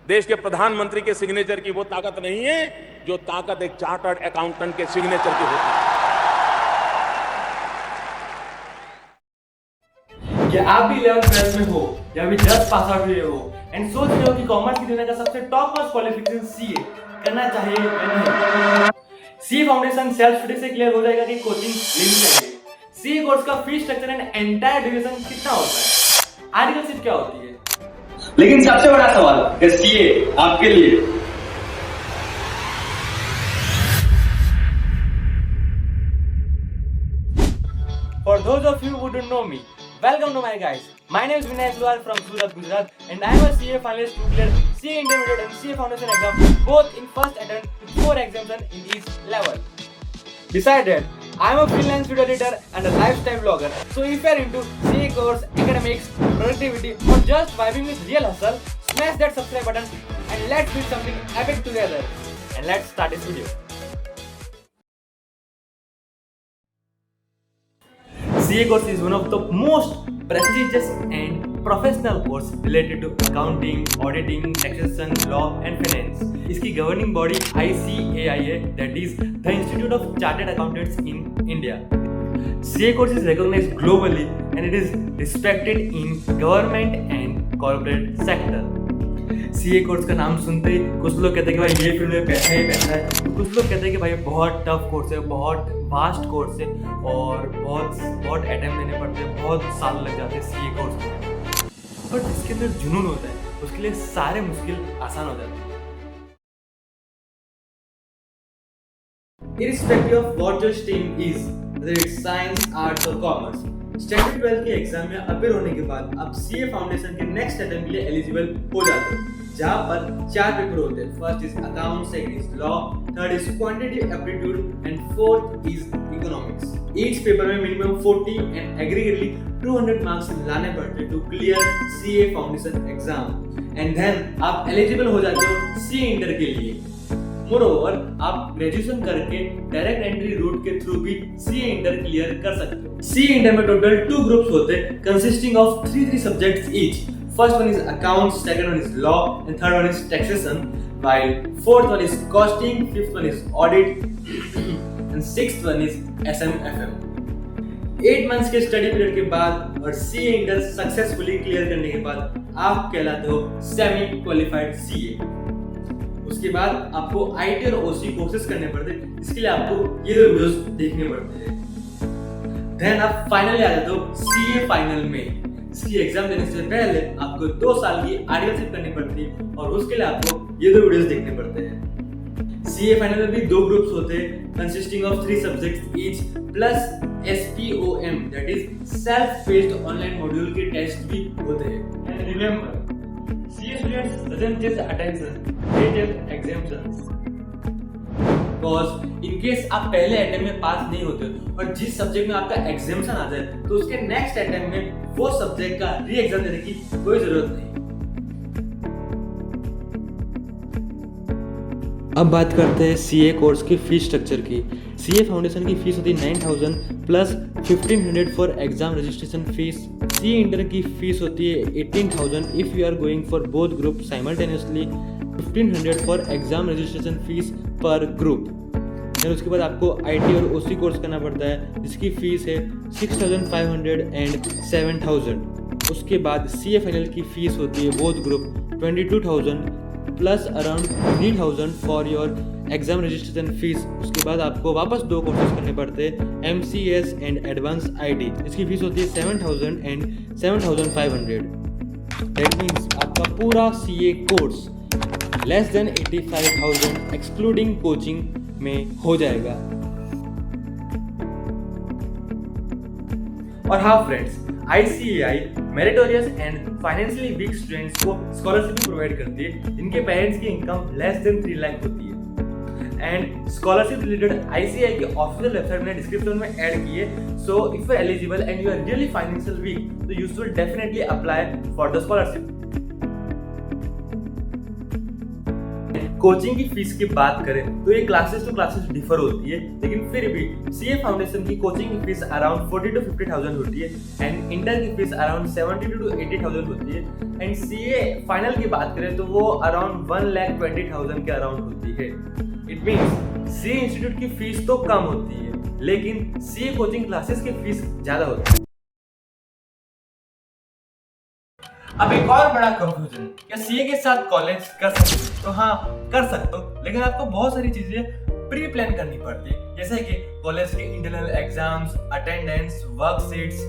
देश के प्रधानमंत्री के सिग्नेचर की वो ताकत नहीं है जो ताकत एक चार्टर्ड अकाउंटेंट के सिग्नेचर की होती है। क्या आप भी 11th-12th में हो या भी जस्ट पास आउट हुए हो एंड सोच रहे हो कि कॉमर्स की दुनिया का सबसे टॉप मोस्ट क्वालिफिकेशन सीए करना चाहिए या नहीं? सीए फाउंडेशन सेल्फ स्टडी से क्लियर हो जाएगा कि कोचिंग लेनी चाहिए। सीए कोर्स का fee structure and entire duration कितना होता है, आर्टिकलशिप क्या होती है, लेकिन सबसे बड़ा सवाल कि सीए आपके लिए For those of you who don't know me, welcome to my guys. My name is Vinay Agarwal from Surat, Gujarat, and I am a CA finalist who cleared CA Intermediate and CA Foundation exam both in first attempt with 4 exemptions in each level. Besides that, I am a freelance video editor and a lifestyle blogger. So if you are into CA course, academics, productivity, or just vibing with real hustle, smash that subscribe button and let's build something epic together. And let's start this video. CA course is one of the most prestigious and professional course related to accounting, auditing, taxation, law and finance. इसकी governing body ICAI है, that is the Institute of Chartered Accountants in India. CA course is recognized globally and it is respected in government and corporate sector. CA course का नाम सुनते ही कुछ लोग कहते हैं कि भाई ये फील्ड में पैसा ही पैसा है, तो कुछ लोग कहते हैं कि भाई बहुत टफ कोर्स है, बहुत वास्ट कोर्स है और बहुत अटेम्प्ट देने पड़ते हैं, बहुत साल लग जाते हैं सीए कोर्स में। बट जिसके अंदर जुनून होता है उसके लिए सारे मुश्किल आसान हो जाते हैं। Irrespective of what your stream is, whether it's science, arts or commerce, standard 12 के एग्जाम में अपीयर होने के बाद आप सीए फाउंडेशन के नेक्स्ट अटेम्प्ट के लिए एलिजिबल हो जाते हो, जहां पर 4 पेपर होते हैं। First is account, second is law, third is quantitative aptitude and fourth is economics. Each paper में मिनिमम 40 एंड एग्रीगेटली 200 मार्क्स लाने पड़ते हैं to clear CA foundation exam and then आप एलिजिबल हो जाते हो सीए इंटर के लिए। मोरओवर आप ग्रेजुएशन करके डायरेक्ट एंट्री रूट के थ्रू भी सीए इंटर क्लियर कर सकते हो। सीए इंटर में टोटल 2 ग्रुप्स होते हैं consisting of 3 subjects each. First one is accounts, second one is law and third one is taxation, while fourth one is costing, fifth one is audit and sixth one is SMFM। 8 months के study period के बाद और CA inter successfully clear करने के बाद आप कहलाते हो सेमी क्वालिफाइड सीए। उसके बाद आपको आईटी और ओसी कोर्सेज करने पड़ते हैं, इसके लिए आपको ये 2 वीडियोस देखने पड़ते हैं। देन आप फाइनली आ जाते हो सीए फाइनल में। इसकी एग्जाम देने से पहले आपको 2 साल की आर्टिकलशिप करनी पड़ती है और उसके लिए आपको ये 2 वीडियोस देखने पड़ते हैं। सीए फाइनल में भी 2 ग्रुप्स होते हैं consisting of 3 subjects each plus SPOM, that is self paced online module के टेस्ट भी होते हैं। And remember, CA students doesn't just attention, they just exemptions. Because in case आप पहले अटेम्प्ट में पास नहीं होते और जिस सब्जेक्ट में आपका एग्जाम्शन आ जाए तो उसके नेक्स्ट अटेम्प्ट में वो सब्जेक्ट का री एग्जाम देने की कोई जरूरत नहीं। अब बात करते हैं सीए कोर्स की फीस स्ट्रक्चर की। सीए फाउंडेशन की फीस होती है 9000 plus 1500 for exam registration fees. CA inter की फीस होती है 18000 if you are going for both group simultaneously, 1500 for exam registration fees per group. फिर उसके बाद आपको आईटी और ओसी कोर्स करना पड़ता है जिसकी फीस है 6500 एंड 7000। उसके बाद सीए फाइनल की फीस होती है both group 22000 plus around 3000 for your exam registration fees. उसके बाद आपको वापस 2 कोर्सेज करने पड़ते हैं MCS एंड एडवांस आईटी, इसकी फीस होती है 7000 एंड 7500। दैट मीन्स आपका पूरा CA course less than 85,000 excluding coaching में हो जाएगा। और हाँ friends, ICAI meritorious and financially week students को स्कॉलरशिप भी प्रोवाइड करती है जिनके पेरेंट्स की इनकम लेस देन 3 लाख होती है। एंड स्कॉलरशिप रिलेटेड ICAI की ऑफिशियल वेबसाइट में डिस्क्रिप्शन में ऐड किए। So if you are eligible and you are really financial weak तो you should definitely apply for the scholarship. Coaching की fees की बात करें तो ये क्लासेस टू क्लासेस डिफर होती है, लेकिन फिर भी सीए फाउंडेशन की कोचिंग की फीस अराउंड 40 to 50,000 होती है एंड इंटर की फीस अराउंड 70 to 80,000 होती है एंड सीए फाइनल की बात करें तो वो अराउंड 1,20,000 के अराउंड होती है। इट मींस सीए इंस्टीट्यूट की फीस तो कम होती है लेकिन सीए कोचिंग क्लासेस की फीस ज्यादा होती है। अब एक और बड़ा कंफ्यूजन, क्या सीए के साथ कॉलेज कर सकते हो? तो हाँ कर सकते हो, लेकिन आपको बहुत सारी चीजें प्री प्लान करनी पड़ती है, जैसे कि कॉलेज के internal exams, attendance, worksheets,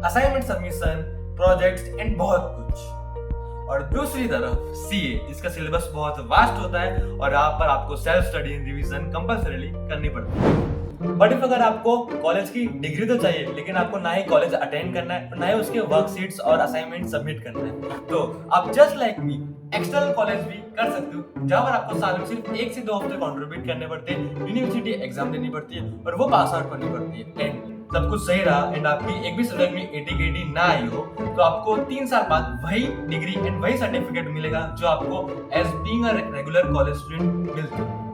assignment submission, projects and बहुत कुछ। और दूसरी तरफ सीए, जिसका सिलेबस बहुत वास्ट होता है और यहाँ पर आपको सेल्फ स्टडी रिवीजन कंपल्सरीली करनी पड़ती है। बट इफ अगर आपको कॉलेज की डिग्री तो चाहिए लेकिन आपको ना ही कॉलेज अटेंड करना है ना ही उसके वर्कशीट्स और असाइनमेंट सबमिट करना है, तो आप just like me external college भी कर सकते हो, जहाँ पर आपको साल में सिर्फ 1 से 2 हफ्ते कंट्रीब्यूट करने पड़ते हैं, यूनिवर्सिटी एग्जाम देनी पड़ती है और वो पास आउट करनी पड़ती है। एंड सब कुछ सही रहा एंड आपकी एक भी सब्जेक्ट में 80 ना आई हो तो आपको 3 साल बाद वही डिग्री एंड वही सर्टिफिकेट मिलेगा जो आपको as being a regular college student मिलती है।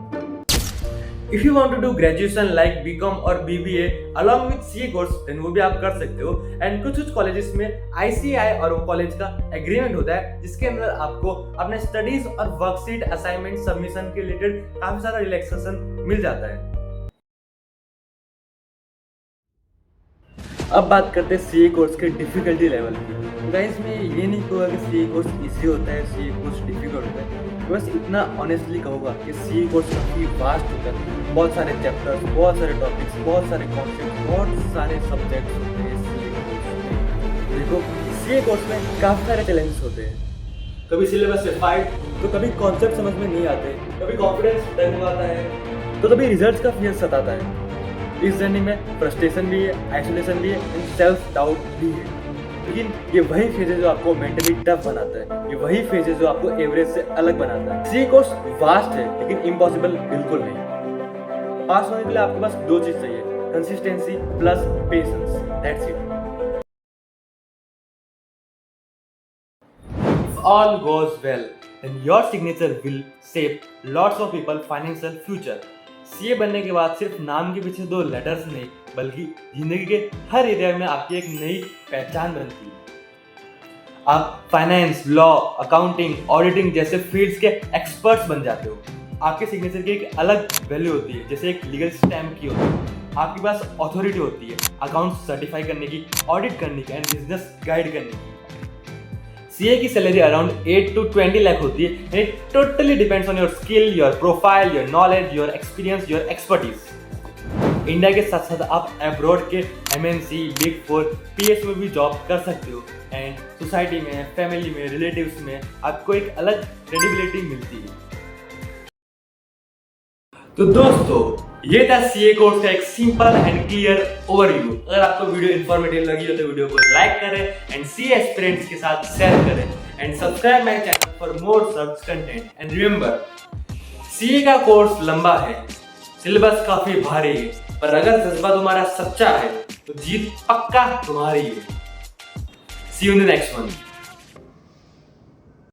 If you want to do graduation like BCom और BBA along with CA course, then वो भी आप कर सकते हो। एंड कुछ कॉलेजेस में ICAI और वो कॉलेज का एग्रीमेंट होता है जिसके अंदर आपको अपने स्टडीज और वर्कशीट, असाइनमेंट, सबमिशन के रिलेटेड काफी सारा रिलैक्सेशन मिल जाता है। अब बात करते हैं सीए कोर्स के डिफिकल्टी लेवल की। गाइस मैं ये नहीं कहूँगा कि सीए कोर्स इजी होता है, सीए कोर्स डिफिकल्ट होता है, बस इतना ऑनेस्टली कहूँगा कि सीए कोर्स काफ़ी वास्ट होता है। बहुत सारे चैप्टर्स, बहुत सारे टॉपिक्स, बहुत सारे कॉन्सेप्ट, बहुत सारे सब्जेक्ट्स होते हैं सीए कोर्स में। देखो सीए कोर्स में काफ़ी सारे चैलेंजेस होते हैं, कभी सिलेबस से फाइट, तो कभी कॉन्सेप्ट समझ में नहीं आते, कभी कॉन्फिडेंस डर आता है, तो कभी रिजल्ट्स का फियर सताता है। इस जर्नी में फ्रस्ट्रेशन भी है, आइसोलेशन भी है एंड सेल्फ डाउट भी है, लेकिन ये वही फेज है जो आपको मेंटली टफ बनाता है, ये वही फेज है जो आपको एवरेज से अलग बनाता है। सीए कोर्स वास्ट है लेकिन इम्पॉसिबल बिल्कुल नहीं। पास होने के लिए आपके पास 2 चीज चाहिए, consistency plus patience, that's it. If all goes well, then your signature will shape lots of people financial future. CA बनने के बाद सिर्फ नाम के पीछे 2 लेटर्स नहीं बल्कि जिंदगी के हर एरिया में आपकी एक नई पहचान बनती है। आप फाइनेंस, लॉ, अकाउंटिंग, ऑडिटिंग जैसे फील्ड्स के एक्सपर्ट्स बन जाते हो। आपके सिग्नेचर की एक अलग वैल्यू होती है, जैसे एक लीगल स्टैम्प की होती है। आपके पास अथॉरिटी होती है अकाउंट सर्टिफाई करने की, ऑडिट करने की एंड बिजनेस गाइड करने की। सीए की सैलरी अराउंड 8 to 20 लाख होती है। It totally depends on your skill, your profile, your knowledge, your experience, your expertise. India के साथ साथ आप अब्रॉड के MNC, बिग 4, PS में भी जॉब कर सकते हो एंड सोसाइटी में, फैमिली में, रिलेटिव्स में आपको एक अलग क्रेडिबिलिटी मिलती है। तो दोस्तों ये था सीए कोर्स का एक सिंपल एंड क्लियर ओवरव्यू। अगर आपको वीडियो इन्फॉर्मेटिव लगी हो तो वीडियो को लाइक करें एंड सीए एस्पिरेंट्स के साथ शेयर करें and subscribe my channel for more such content. And remember, CA का कोर्स लंबा है, सिलेबस काफी भारी है, पर अगर जज्बा तुम्हारा सच्चा है तो जीत पक्का तुम्हारी है। See you in the next one.